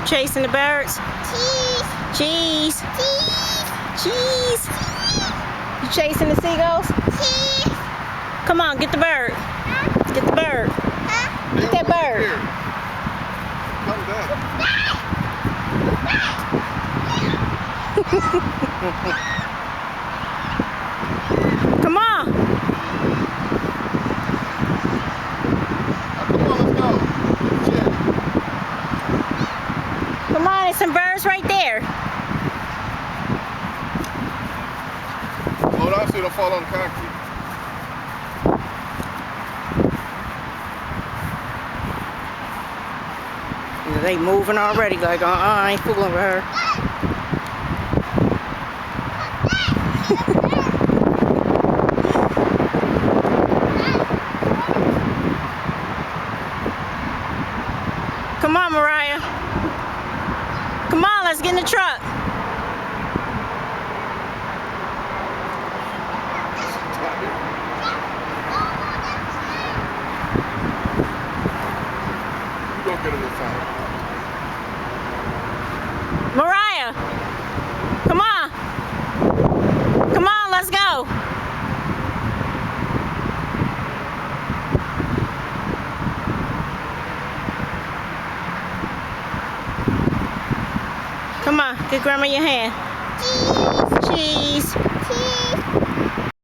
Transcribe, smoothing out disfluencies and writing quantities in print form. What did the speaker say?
Chasing the birds? Cheese. Cheese. Cheese. Cheese. You chasing the seagulls? Cheese. Come on, get the bird. Get the bird. Get that bird. Come down. Come on. Come on, let's go. Shit. Come on, there's some birds right there. Hold on so you don't fall on the concrete. They moving already, like, I ain't fooling with her. Come on, Mariah. Come on, let's get in the truck. You go get him this time. Mariah, come on. Come on, let's go. Come on, give Grandma your hand. Cheese. Cheese.